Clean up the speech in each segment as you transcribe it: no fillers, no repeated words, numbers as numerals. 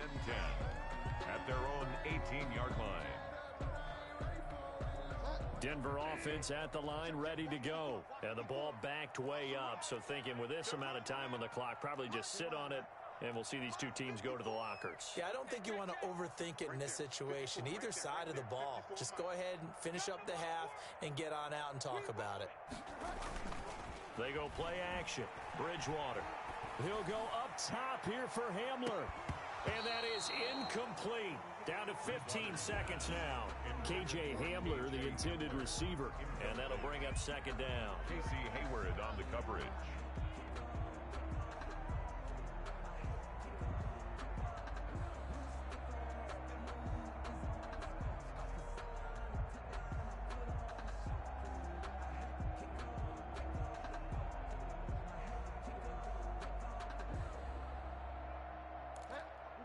and 10 at their own 18-yard line. Denver offense at the line, ready to go. And the ball backed way up. So thinking with this amount of time on the clock, probably just sit on it, and we'll see these two teams go to the lockers. Yeah, I don't think you want to overthink it in this situation. Either side of the ball. Just go ahead and finish up the half and get on out and talk about it. They go play action. Bridgewater. He'll go up top here for Hamler. And that is incomplete. Down to 15 seconds now. K.J. Hamler, the intended receiver. And that'll bring up second down. Casey Hayward on the coverage.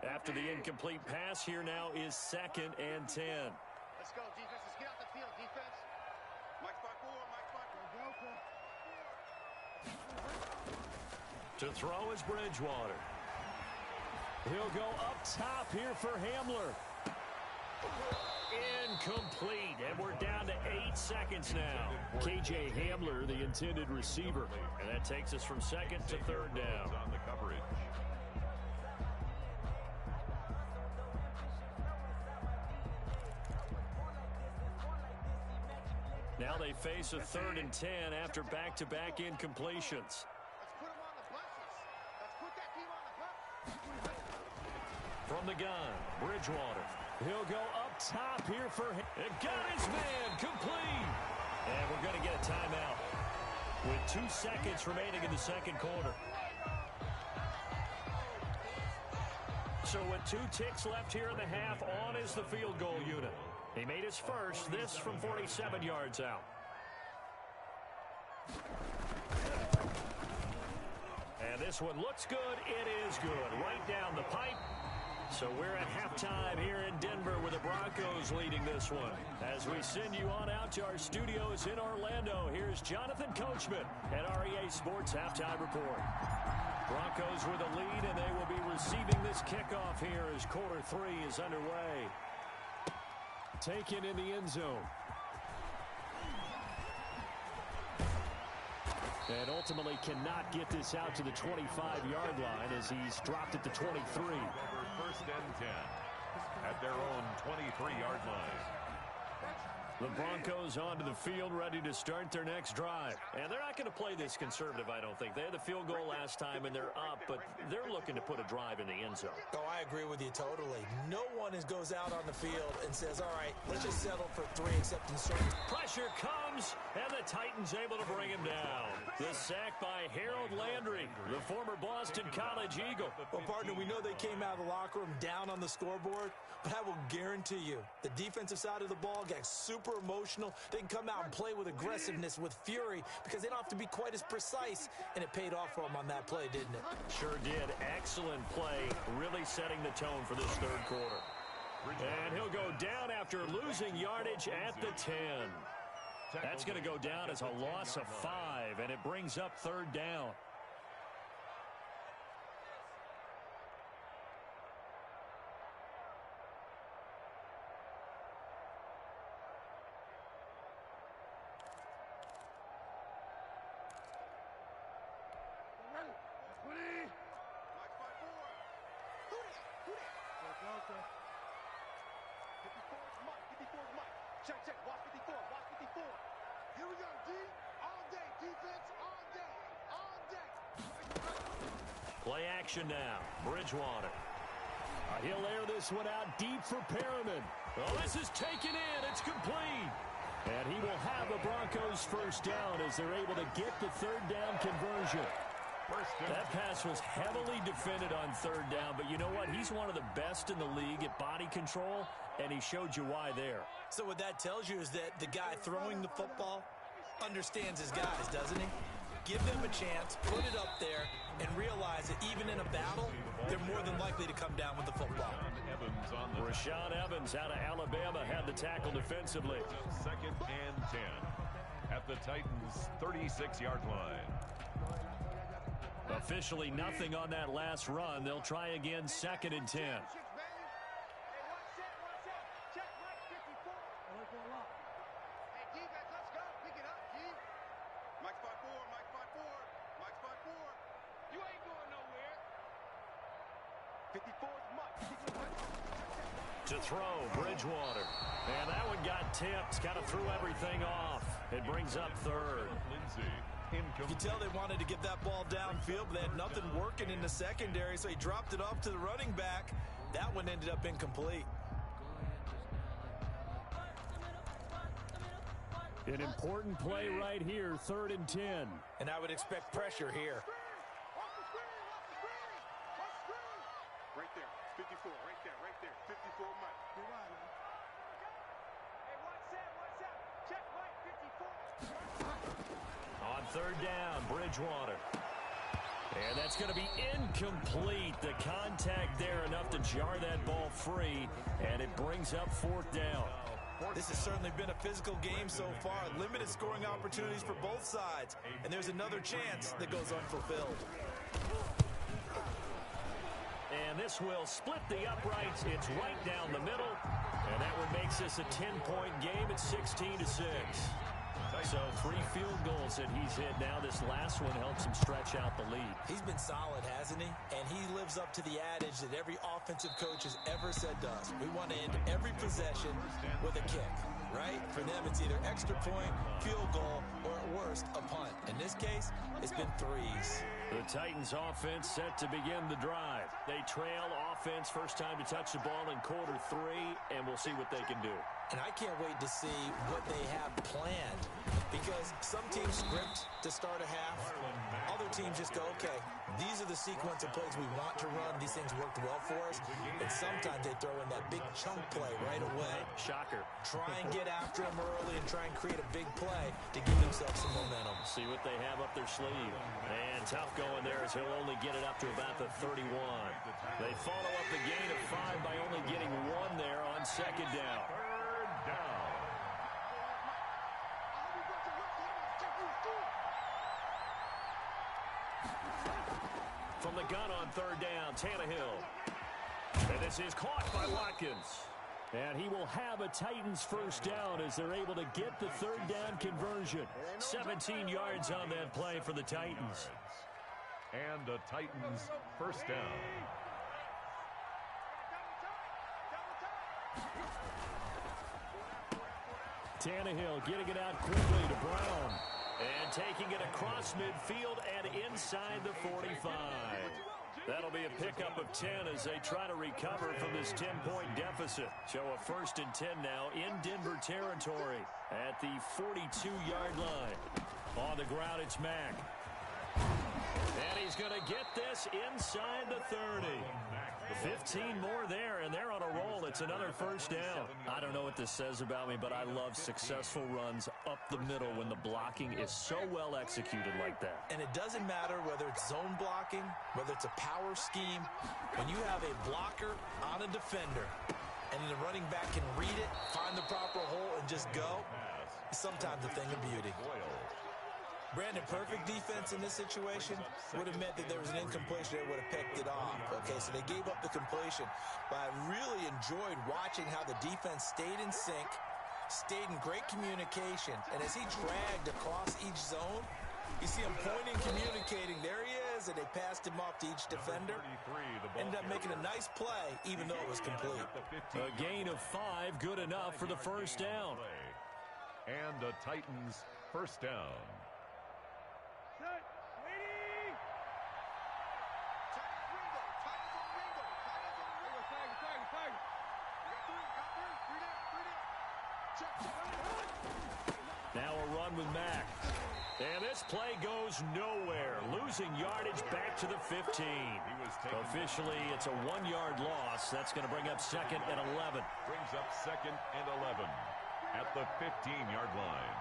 After the incomplete pass, here now is 2nd and 10. Let's go, defense. Let's get out the field, defense. Mike spot 4, Mike spot 4. To throw is Bridgewater. He'll go up top here for Hamler. Incomplete, and we're down to 8 seconds now. K.J. Hamler, the intended receiver. And that takes us from 2nd to 3rd down. On the coverage. Now they face a 3rd and 10 after back-to-back incompletions. Let's put them on the buses. Let's put that team on the bus. From the gun, Bridgewater. He'll go up top here for him. And got his man complete. And we're going to get a timeout with 2 seconds remaining in the second quarter. So with 2 ticks left here in the half, on is the field goal unit. He made his first, this from 47 yards out. And this one looks good. It is good. Right down the pipe. So we're at halftime here in Denver with the Broncos leading this one. As we send you on out to our studios in Orlando, here's Jonathan Coachman at REA Sports Halftime Report. Broncos with a lead, and they will be receiving this kickoff here as quarter 3 is underway. Taken in the end zone. And ultimately cannot get this out to the 25-yard line as he's dropped it to 23. 1st and 10 at their own 23-yard line. The Broncos onto the field, ready to start their next drive. And they're not going to play this conservative, I don't think. They had the field goal last time, and they're up, but they're looking to put a drive in the end zone. Oh, I agree with you totally. No one goes out on the field and says, all right, let's just settle for 3 except in certain. Pressure comes, and the Titans able to bring him down. The sack by Harold Landry, the former Boston College Eagle. Well, partner, we know they came out of the locker room down on the scoreboard, but I will guarantee you the defensive side of the ball got super emotional. They can come out and play with aggressiveness, with fury, because they don't have to be quite as precise, and it paid off for them on that play, didn't it? Sure did. Excellent play, really setting the tone for this third quarter. And he'll go down after losing yardage at the 10. That's going to go down as a loss of 5, and it brings up 3rd down. Play action now. Bridgewater. He'll air this one out deep for Perriman. Oh, this is taken in. It's complete. And he will have the Broncos first down as they're able to get the 3rd down conversion. That pass was heavily defended on 3rd down, but you know what? He's one of the best in the league at body control, and he showed you why there. So what that tells you is that the guy throwing the football understands his guys, doesn't he? Give them a chance, put it up there, and realize that even in a battle, they're more than likely to come down with the football. Rashaan Evans out of Alabama had the tackle defensively. 2nd and 10 at the Titans' 36-yard line. Officially nothing on that last run. They'll try again, 2nd and 10. To throw, Bridgewater. And that one got tipped, kind of threw everything off. It brings up 3rd. You can tell they wanted to get that ball downfield, but they had nothing working in the secondary, so he dropped it off to the running back. That one ended up incomplete. An important play right here, 3rd and 10. And I would expect pressure here. Right there, 54, right there, 54, Mike. You're right, man. Hey, watch that, check Mike, 54. On 3rd down, Bridgewater. And that's going to be incomplete. The contact there enough to jar that ball free, and it brings up 4th down. This has certainly been a physical game so far. Limited scoring opportunities for both sides. And there's another chance that goes unfulfilled. And this will split the uprights. It's right down the middle. And that one makes this a 10-point game at 16-6. So 3 field goals that he's hit now. This last one helps him stretch out the lead. He's been solid, hasn't he? And he lives up to the adage that every offensive coach has ever said to us. We want to end every possession with a kick, right? For them, it's either extra point, field goal, or at worst, a punt. In this case, it's been 3s. The Titans offense set to begin the drive. They trail offense first time to touch the ball in quarter 3, and we'll see what they can do. And I can't wait to see what they have planned, because some teams script to start a half. Other teams just go, okay, these are the sequence of plays we want to run. These things worked well for us. And sometimes they throw in that big chunk play right away. Shocker. Try and get after them early and try and create a big play to give themselves some momentum. See what they have up their sleeve. And tough going there as he'll only get it up to about the 31. They follow up the gain of 5 by only getting 1 there on 2nd down. From the gun on 3rd down, Tannehill. And this is caught by Watkins. And he will have a Titans first down as they're able to get the 3rd down conversion. 17 yards on that play for the Titans. And a Titans first down. Tannehill getting it out quickly to Brown. And taking it across midfield and inside the 45. That'll be a pickup of 10 as they try to recover from this 10-point deficit. So a 1st and 10 now in Denver territory at the 42-yard line. On the ground, it's Mack. And he's going to get this inside the 30. 15 more there, and they're on a roll. It's another first down. I don't know what this says about me, but I love successful runs up the middle when the blocking is so well executed like that. And it doesn't matter whether it's zone blocking, whether it's a power scheme. When you have a blocker on a defender, and the running back can read it, find the proper hole, and just go, it's sometimes a thing of beauty. Brandon, perfect defense in this situation would have meant that there was an incompletion that would have picked it off. Okay, so they gave up the completion. But I really enjoyed watching how the defense stayed in sync, stayed in great communication. And as he dragged across each zone, you see him pointing, communicating. There he is, and they passed him off to each defender. Ended up making a nice play, even though it was complete. A gain of 5, good enough for the first down. And a Titans first down. Now a run with Mack. And this play goes nowhere. Losing yardage back to the 15. Officially, it's a 1-yard loss. That's going to bring up 2nd and 11. Brings up 2nd and 11 at the 15-yard line.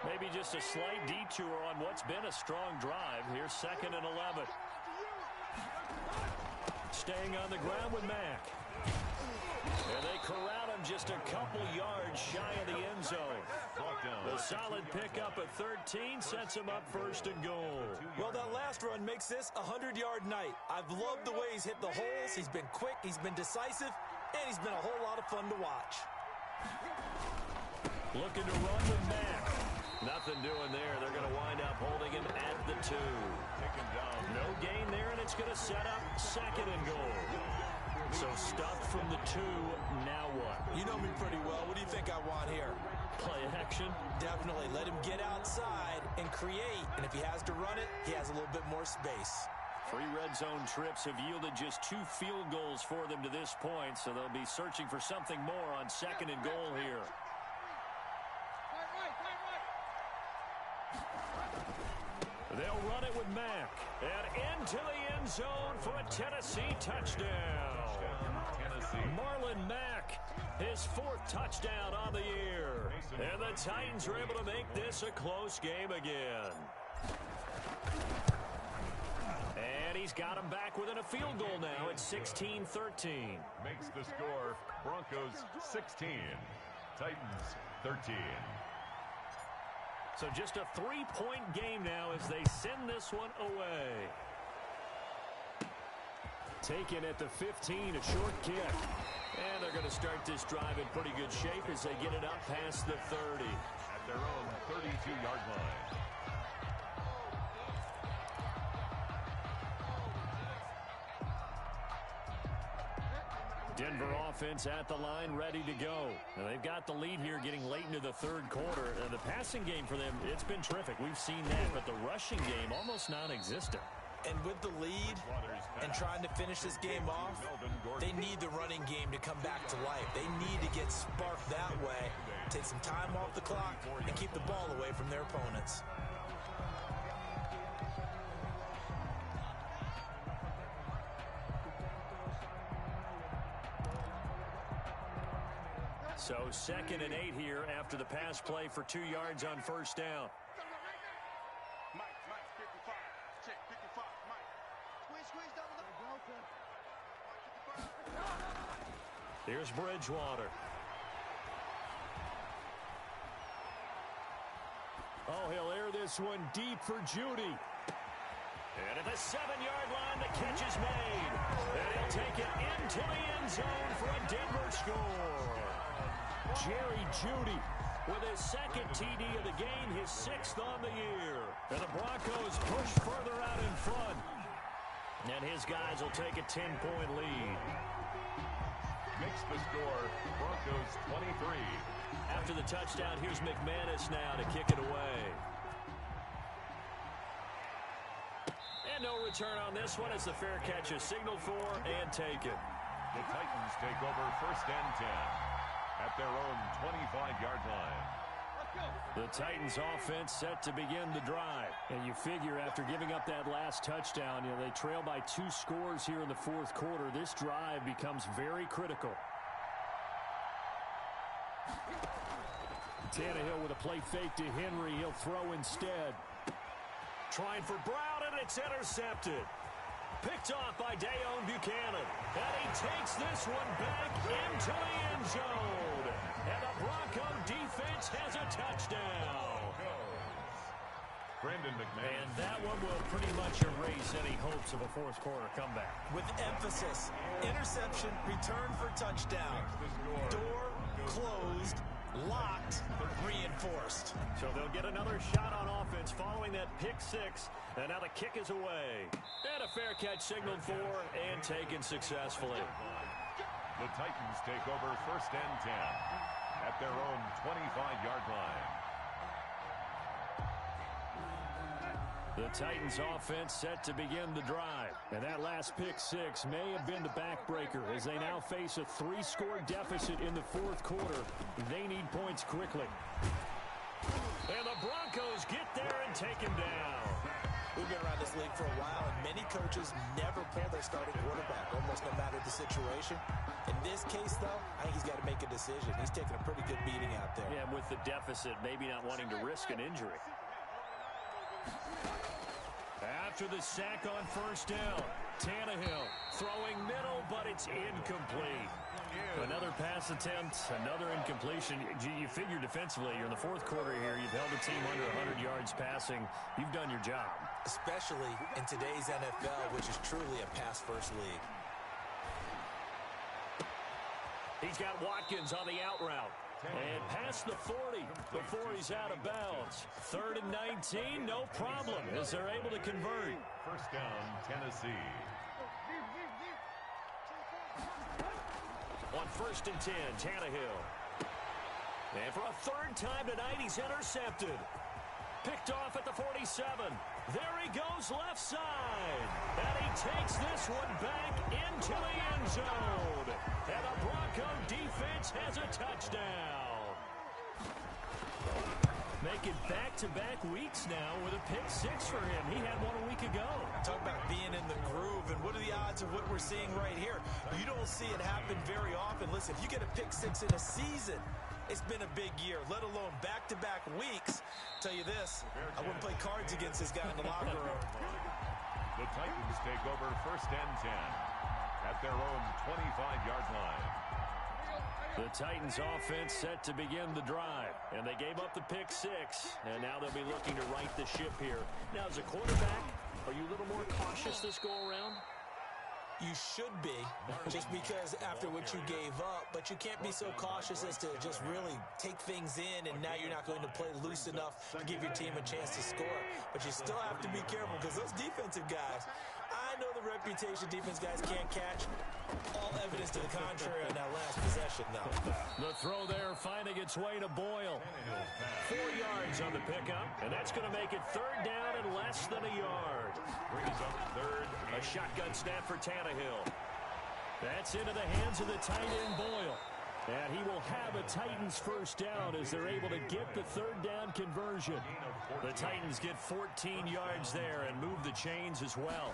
Maybe just a slight detour on what's been a strong drive. Here's 2nd and 11. Staying on the ground with Mack. And they corral him just a couple yards shy of the end zone. The solid pickup at 13 sets him up first and goal. Well, that last run makes this a 100-yard night. I've loved the way he's hit the holes. He's been quick, he's been decisive, and he's been a whole lot of fun to watch. Looking to run with Mack. Nothing doing there. They're going to wind up holding him at the 2. No gain there, and it's going to set up second and goal. So stuffed from the 2. Now what? You know me pretty well. What do you think I want here? Play action? Definitely. Let him get outside and create. And if he has to run it, he has a little bit more space. 3 red zone trips have yielded just 2 field goals for them to this point, so they'll be searching for something more on second and goal here. They'll run it with Mack. And into the end zone for a Tennessee touchdown. Marlon Mack, his 4th touchdown on the year. And the Titans are able to make this a close game again. And he's got him back within a field goal now at 16-13. Makes the score Broncos 16, Titans 13. So just a 3-point game now as they send this one away. Taken at the 15, a short kick. And they're going to start this drive in pretty good shape as they get it up past the 30. At their own 32-yard line. Denver offense at the line, ready to go. Now they've got the lead here getting late into the 3rd quarter. The passing game for them, it's been terrific. We've seen that, but the rushing game almost non-existent. And with the lead and trying to finish this game off, they need the running game to come back to life. They need to get sparked that way, take some time off the clock, and keep the ball away from their opponents. So 2nd and 8 here after the pass play for 2 yards on first down. Here's Bridgewater. Oh, he'll air this one deep for Judy. And at the 7-yard line, the catch is made. And he'll take it into the end zone for a Denver score. Jerry Judy with his 2nd TD of the game, his 6th on the year. And the Broncos push further out in front. And his guys will take a 10-point lead. Makes the score Broncos 23. After the touchdown, here's McManus now to kick it away. And no return on this one as the fair catch is signaled for and taken. The Titans take over 1st and 10 at their own 25-yard line. The Titans offense set to begin the drive. And you figure after giving up that last touchdown, they trail by 2 scores here in the 4th quarter. This drive becomes very critical. Tannehill with a play fake to Henry. He'll throw instead. Trying for Brown, and it's intercepted. Picked off by Dayon Buchanan. And he takes this one back into the end zone. And the Bronco defense has a touchdown. Brandon McMahon. And that one will pretty much erase any hopes of a 4th quarter comeback. With emphasis, interception, return for touchdown. Door closed, locked, reinforced. So they'll get another shot on offense following that pick 6. And now the kick is away. And a fair catch signaled for and taken successfully. The Titans take over 1st and 10 at their own 25-yard line. The Titans offense set to begin the drive. And that last pick 6 may have been the backbreaker as they now face a 3-score deficit in the 4th quarter. They need points quickly. And the Broncos get there and take him down. We've been around this league for a while, and many coaches never pull their starting quarterback, almost no matter the situation. In this case, though, I think he's got to make a decision. He's taking a pretty good beating out there. Yeah, with the deficit, maybe not wanting to risk an injury. After the sack on first down, Tannehill throwing middle but it's incomplete. Another pass attempt, another incompletion. You figure defensively, you're in the fourth quarter here. You've held the team under 100 yards passing. You've done your job. Especially in today's NFL, which is truly a pass-first league. He's got Watkins on the out route. And past the 40 before he's out of bounds. 3rd and 19, no problem, as they're able to convert. First down, Tennessee. On 1st and 10, Tannehill. And for a 3rd time tonight, he's intercepted. Picked off at the 47. There he goes left side. And he takes this one back into the end zone. And the Bronco defense has a touchdown. Making back-to-back weeks now with a pick-6 for him. He had one a week ago. Talk about being in the groove, and what are the odds of what we're seeing right here? You don't see it happen very often. Listen, if you get a pick-6 in a season, it's been a big year, let alone back-to-back weeks. Tell you this, I wouldn't play cards against this guy in the locker room. The Titans take over 1st and 10 at their own 25-yard line. The Titans offense set to begin the drive, and they gave up the pick-6, and now they'll be looking to right the ship here. Now, as a quarterback, are you a little more cautious this go-around? You should be, just because after what you gave up, but you can't be so cautious as to just really take things in, and now you're not going to play loose enough to give your team a chance to score. But you still have to be careful, because those defensive guys, I know the reputation defense guys can't catch. All evidence to the contrary on that last possession, though. The throw there finding its way to Boyle. 4 yards on the pickup, and that's going to make it 3rd down and less than a yard. Brings up 3rd. A shotgun snap for Tannehill. That's into the hands of the tight end Boyle. And he will have a Titans first down as they're able to get the 3rd down conversion. The Titans get 14 yards there and move the chains as well.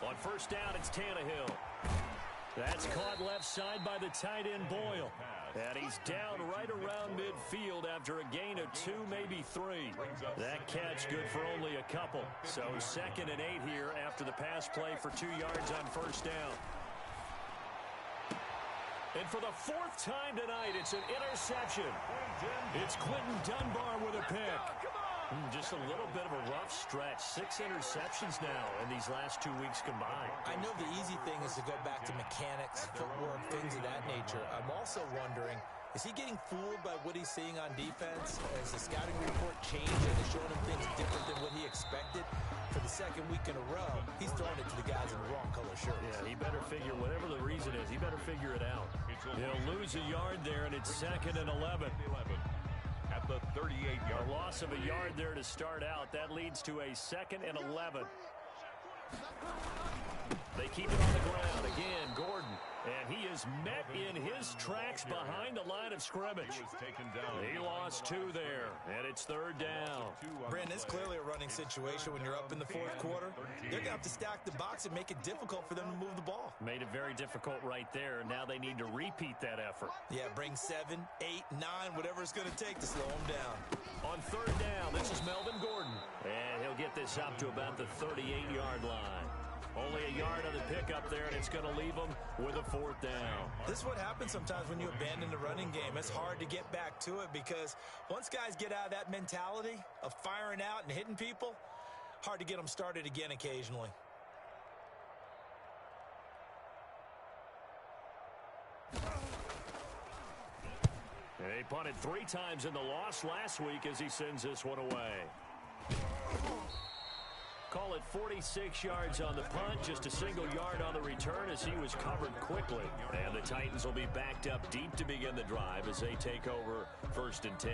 On 1st down, it's Tannehill. That's caught left side by the tight end Boyle. And he's down right around midfield after a gain of 2, maybe 3. That catch good for only a couple. So 2nd and 8 here after the pass play for 2 yards on 1st down. And for the 4th time tonight, it's an interception. It's Quentin Dunbar with a pick. Just a little bit of a rough stretch. 6 interceptions now in these last 2 weeks combined. I know the easy thing is to go back to mechanics, footwork, things of that nature. I'm also wondering, is he getting fooled by what he's seeing on defense? Has the scouting report changed and is showing him things different than what he expected? For the 2nd week in a row, he's throwing it to the guys in the wrong color shirts. Yeah, he better figure, whatever the reason is, he better figure it out. He'll lose a yard there, and it's 2nd and 11. At the 38-yard A loss of a yard there to start out. That leads to a 2nd and 11. They keep it on the ground. Again, Gordon. And he is met in his tracks behind the line of scrimmage. He lost 2 there, and it's 3rd down. Brandon, it's clearly a running situation when you're up in the 4th quarter. They're going to have to stack the box and make it difficult for them to move the ball. Made it very difficult right there. Now they need to repeat that effort. Yeah, bring 7, 8, 9, whatever it's going to take to slow them down. On 3rd down, this is Melvin Gordon. And he'll get this up to about the 38-yard line. Only a yard on the pickup there, and it's going to leave them with a 4th down. This is what happens sometimes when you abandon the running game. It's hard to get back to it because once guys get out of that mentality of firing out and hitting people, hard to get them started again occasionally. They punted 3 times in the loss last week as he sends this one away. Call it 46 yards on the punt, just a single yard on the return as he was covered quickly. And the Titans will be backed up deep to begin the drive as they take over 1st and 10.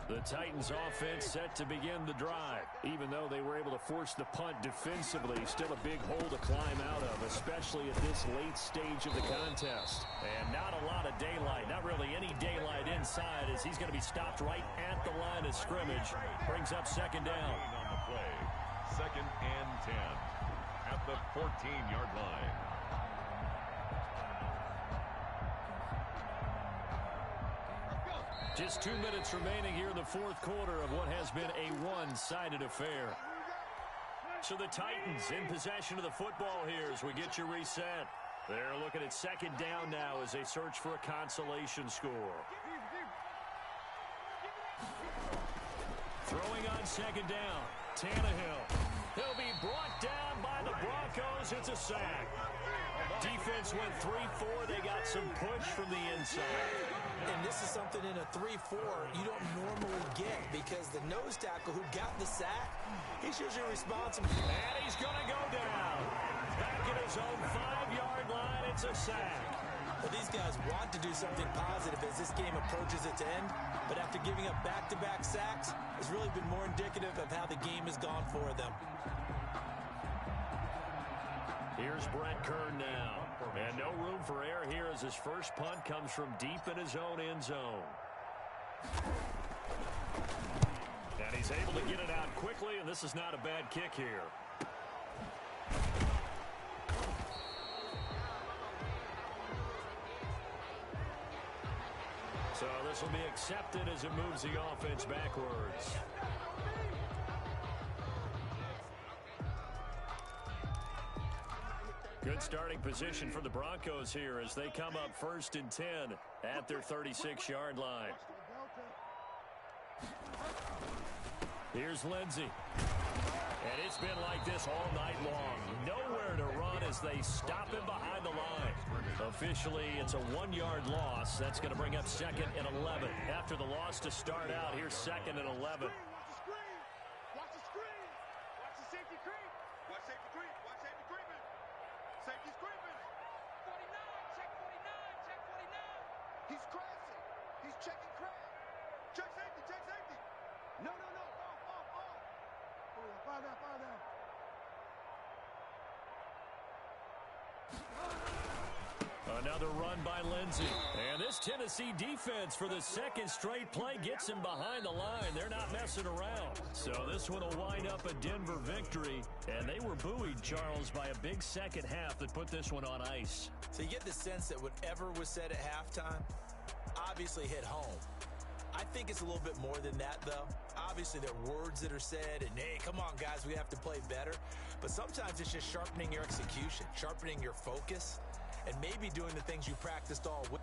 The Titans offense set to begin the drive. Even though they were able to force the punt defensively, still a big hole to climb out of, especially at this late stage of the contest. And not a lot of daylight, not really any daylight inside as he's going to be stopped right at the line of scrimmage. Brings up 2nd down. On the play, 2nd and 10 at the 14-yard line. Just 2 minutes remaining here in the 4th quarter of what has been a one-sided affair. So the Titans in possession of the football here as we get you reset. They're looking at second down now as they search for a consolation score. Throwing on second down, Tannehill. He'll be brought down by the Broncos. It's a sack. Defense went 3-4. They got some push from the inside. And this is something in a 3-4 you don't normally get because the nose tackle who got the sack, he's usually responsible. And he's going to go down. Back at his own 5-yard line, it's a sack. Well, these guys want to do something positive as this game approaches its end, but after giving up back-to-back sacks, it's really been more indicative of how the game has gone for them. Here's Brett Kern now. And no room for error here as his first punt comes from deep in his own end zone. And he's able to get it out quickly, and this is not a bad kick here. So this will be accepted as it moves the offense backwards. Good starting position for the Broncos here as they come up 1st and 10 at their 36-yard line. Here's Lindsey. And it's been like this all night long. Nowhere to run as they stop him behind the line. Officially, it's a 1-yard loss. That's going to bring up 2nd and 11. After the loss to start out, here's 2nd and 11. Watch the screen. Watch the safety creep. Watch safety creep. Watch safety creeping. Safety's creeping. 49. Check 49. Check 49. He's crashing. He's checking crash. Check safety. Check safety. No. Off. Fire down. Another run by Lindsey. And this Tennessee defense for the second straight play gets him behind the line. They're not messing around. So this one will wind up a Denver victory. And they were buoyed, Charles, by a big second half that put this one on ice. So you get the sense that whatever was said at halftime obviously hit home. I think it's a little bit more than that, though. Obviously, there are words that are said, and, hey, come on, guys, we have to play better. But sometimes it's just sharpening your execution, sharpening your focus, and maybe doing the things you practiced all week.